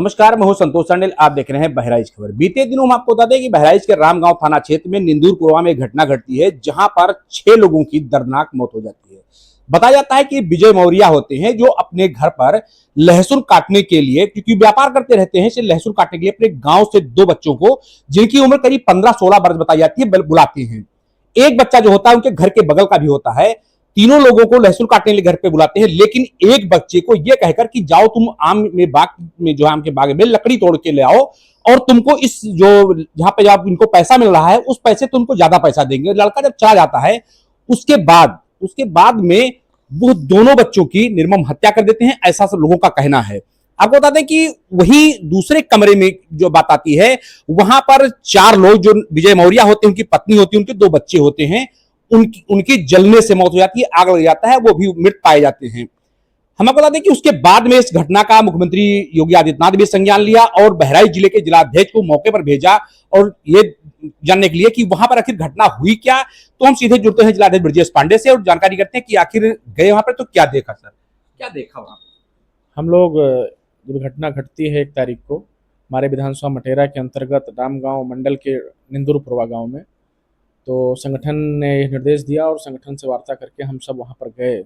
नमस्कार, मैं हूं संतोष सांडेल। आप देख रहे हैं बहराइच खबर। बीते दिनों हम आपको बता दें कि बहराइच के रामगांव थाना क्षेत्र में निंदूरपुरवा में एक घटना घटती है, जहां पर 6 लोगों की दर्दनाक मौत हो जाती है। बताया जाता है कि विजय मौर्या होते हैं जो अपने घर पर लहसुन काटने के लिए, क्योंकि व्यापार करते रहते हैं, इसलिए लहसुन काटने के लिए अपने गांव से 2 बच्चों को, जिनकी उम्र करीब 15-16 वर्ष बताई जाती है, बुलाते हैं। एक बच्चा जो होता है उनके घर के बगल का भी होता है। तीनों लोगों को लहसुन काटने के लिए घर पे बुलाते हैं, लेकिन एक बच्चे को यह कहकर कि जाओ तुम आम में बाग में, जो आम के बाग में लकड़ी तोड़ के ले आओ, और तुमको इस जो जहां पे आप इनको पैसा मिल रहा है उस पैसे तुमको ज्यादा पैसा देंगे। लड़का जब चला जाता है उसके बाद में वो दोनों बच्चों की निर्मम हत्या कर देते हैं, ऐसा सब लोगों का कहना है। आपको बता दें कि वही दूसरे कमरे में जो बात आती है, वहां पर 4 लोग, जो विजय मौर्या होते हैं, उनकी पत्नी होती है, उनके 2 बच्चे होते हैं, उनकी जलने से मौत हो जाती है, आग लग जाता है, वो भी मृत पाए जाते हैं। हम आपको बता दें कि उसके बाद में इस घटना का मुख्यमंत्री योगी आदित्यनाथ भी संज्ञान लिया और बहराइच जिले के जिलाध्यक्ष को मौके पर भेजा, और ये जानने के लिए कि वहां पर आखिर घटना हुई क्या। तो हम सीधे जुड़ते हैं जिलाध्यक्ष ब्रजेश पांडे से और जानकारी करते हैं कि आखिर गए वहां पर तो क्या देखा। सर, क्या देखा वहां? हम लोग जब घटना घटती है 1 तारीख को हमारे विधानसभा मटेरा के अंतर्गत रामगांव मंडल के निंदुरपुरवा गांव में, तो संगठन ने निर्देश दिया और संगठन से वार्ता करके हम सब वहां पर गए।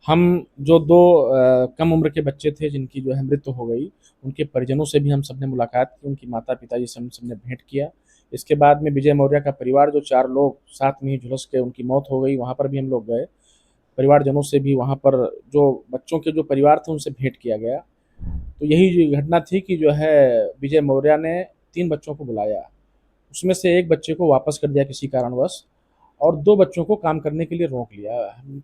हम जो 2 कम उम्र के बच्चे थे जिनकी जो है मृत्यु हो गई, उनके परिजनों से भी हम सब ने मुलाकात की, उनकी माता पिताजी से हम सब ने भेंट किया। इसके बाद में विजय मौर्या का परिवार, जो 4 लोग साथ में ही झुलस के उनकी मौत हो गई, वहाँ पर भी हम लोग गए। परिवारजनों से भी वहाँ पर जो बच्चों के जो परिवार थे उनसे भेंट किया गया। तो यही घटना थी कि जो है विजय मौर्या ने 3 बच्चों को बुलाया, उसमें से एक बच्चे को वापस कर दिया किसी कारणवश, और 2 बच्चों को काम करने के लिए रोक लिया।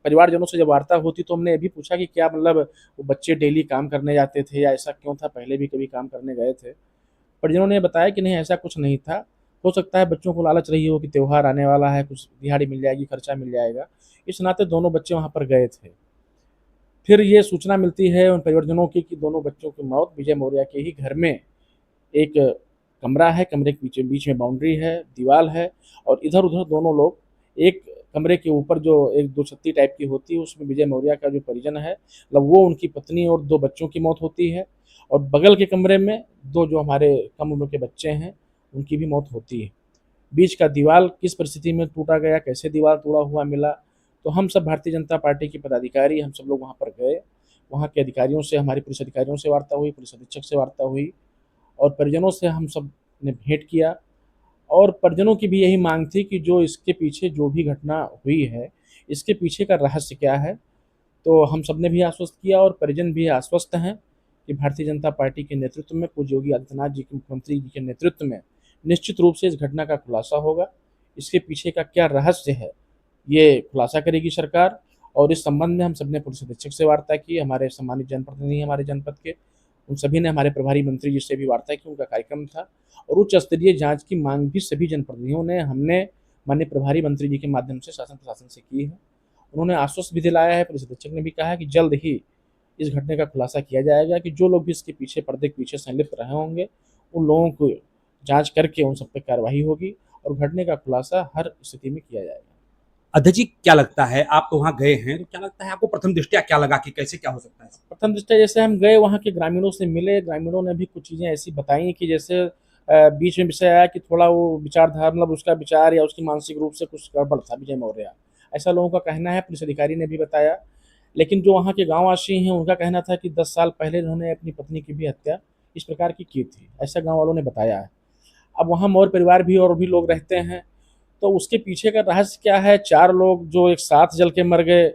परिवारजनों से जब वार्ता होती तो हमने ये भी पूछा कि क्या मतलब वो बच्चे डेली काम करने जाते थे या ऐसा क्यों था, पहले भी कभी काम करने गए थे। परिजनों ने बताया कि नहीं, ऐसा कुछ नहीं था। हो सकता है बच्चों को लालच रही हो कि त्योहार आने वाला है, कुछ दिहाड़ी मिल जाएगी, खर्चा मिल जाएगा, इस नाते दोनों बच्चे वहाँ पर गए थे। फिर ये सूचना मिलती है उन परिवारजनों की कि दोनों बच्चों की मौत विजय मौर्या के ही घर में, एक कमरा है, कमरे के बीच बीच में बाउंड्री है, दीवार है, और इधर उधर दोनों लोग, एक कमरे के ऊपर जो एक 2 छत्ती टाइप की होती है उसमें विजय मौर्या का जो परिजन है, मतलब वो, उनकी पत्नी और 2 बच्चों की मौत होती है, और बगल के कमरे में 2 जो हमारे कम उम्र के बच्चे हैं उनकी भी मौत होती है। बीच का दीवार किस परिस्थिति में टूटा गया, कैसे दीवार टूटा हुआ मिला, तो हम सब भारतीय जनता पार्टी के पदाधिकारी हम सब लोग वहाँ पर गए। वहाँ के अधिकारियों से, हमारी पुलिस अधिकारियों से वार्ता हुई, पुलिस अधीक्षक से वार्ता हुई, और परिजनों से हम सब ने भेंट किया। और परिजनों की भी यही मांग थी कि जो इसके पीछे जो भी घटना हुई है, इसके पीछे का रहस्य क्या है। तो हम सब ने भी आश्वस्त किया और परिजन भी आश्वस्त हैं कि भारतीय जनता पार्टी के नेतृत्व में, पूज्य योगी आदित्यनाथ जी के, मुख्यमंत्री जी के नेतृत्व में निश्चित रूप से इस घटना का खुलासा होगा। इसके पीछे का क्या रहस्य है ये खुलासा करेगी सरकार। और इस संबंध में हम सब ने पुलिस अधीक्षक से वार्ता की, हमारे सम्मानित जनप्रतिनिधि हमारे जनपद के, उन सभी ने, हमारे प्रभारी मंत्री जी से भी वार्ता की, उनका कार्यक्रम था। और उच्च स्तरीय जांच की मांग भी सभी जनप्रतिनिधियों ने, हमने माननीय प्रभारी मंत्री जी के माध्यम से शासन प्रशासन से की है। उन्होंने आश्वस्त भी दिलाया है, पुलिस अधीक्षक ने भी कहा है कि जल्द ही इस घटना का खुलासा किया जाएगा, कि जो लोग भी इसके पीछे, पर्दे के पीछे संलिप्त रहे होंगे, उन लोगों को जांच करके उन सब पर कार्रवाई होगी और घटने का खुलासा हर स्थिति में किया जाएगा। अध्यक्ष जी, क्या लगता है, आप तो वहां गए हैं, तो क्या लगता है आपको प्रथम दृष्टया क्या लगा कि कैसे क्या हो सकता है? प्रथम दृष्टया जैसे हम गए, वहाँ के ग्रामीणों से मिले, ग्रामीणों ने भी कुछ चीज़ें ऐसी बताई कि जैसे बीच में विषय आया कि थोड़ा वो विचारधारा, मतलब उसका विचार या उसकी मानसिक रूप से कुछ गड़बड़ था विजय मौर्य, ऐसा लोगों का कहना है। पुलिस अधिकारी ने भी बताया। लेकिन जो वहाँ के गाँववासी हैं उनका कहना था कि 10 साल पहले उन्होंने अपनी पत्नी की भी हत्या इस प्रकार की थी, ऐसा गाँव वालों ने बताया है। अब वहाँ मौर्य परिवार भी और भी लोग रहते हैं, तो उसके पीछे का रहस्य क्या है। 4 लोग जो एक साथ जल के मर गए,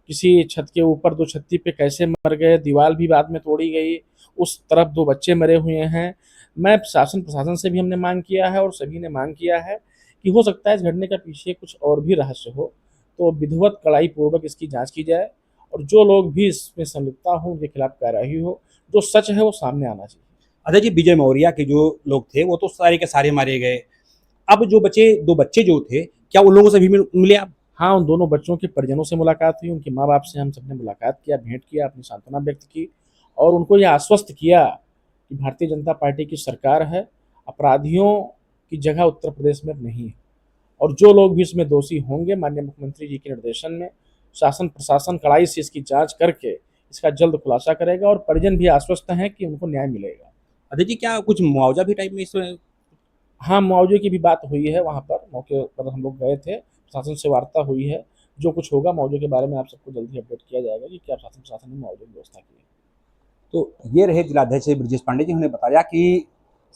किसी छत के ऊपर 2 छत्ती पे कैसे मर गए, दीवार भी बाद में तोड़ी गई, उस तरफ 2 बच्चे मरे हुए हैं। मैं शासन प्रशासन से भी हमने मांग किया है और सभी ने मांग किया है कि हो सकता है इस घटना के पीछे कुछ और भी रहस्य हो, तो विधिवत कड़ाई पूर्वक इसकी जांच की जाए, और जो लोग भी इसमें संलिप्तता हो उनके खिलाफ कार्रवाई हो, जो सच है वो सामने आना चाहिए। अध्यक्ष जी, विजय मौर्या के जो लोग थे वो तो सारे के सारे मारे गए। अब जो बचे 2 बच्चे जो थे, क्या उन लोगों से भी मिले आप? हाँ, उन दोनों बच्चों के परिजनों से मुलाकात हुई, उनके माँ बाप से हम सबने मुलाकात किया, भेंट किया, अपनी सांत्वना व्यक्त की, और उनको यह आश्वस्त किया कि भारतीय जनता पार्टी की सरकार है, अपराधियों की जगह उत्तर प्रदेश में नहीं है, और जो लोग भी इसमें दोषी होंगे, माननीय मुख्यमंत्री जी के निर्देशन में शासन प्रशासन कड़ाई से इसकी जांच करके इसका जल्द खुलासा करेगा, और परिजन भी आश्वस्त हैं कि उनको न्याय मिलेगा। अध्यक्ष जी, क्या कुछ मुआवजा भी टाइप में इसमें? हाँ, मुआवजे की भी बात हुई है वहाँ पर, मौके पर हम लोग गए थे, प्रशासन से वार्ता हुई है। जो कुछ होगा मुआवजे के बारे में आप सबको जल्द ही अपडेट किया जाएगा कि क्या शासन प्रशासन ने मुआवजे की व्यवस्था की है। तो ये रहे जिलाध्यक्ष ब्रजेश पांडे जी, उन्होंने बताया कि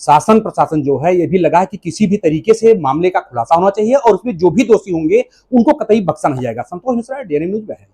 शासन प्रशासन जो है ये भी लगा है कि किसी भी तरीके से मामले का खुलासा होना चाहिए और उसमें जो भी दोषी होंगे उनको कतई बख्शा नहीं जाएगा। Santosh Mishra, dairy news, Bahraich.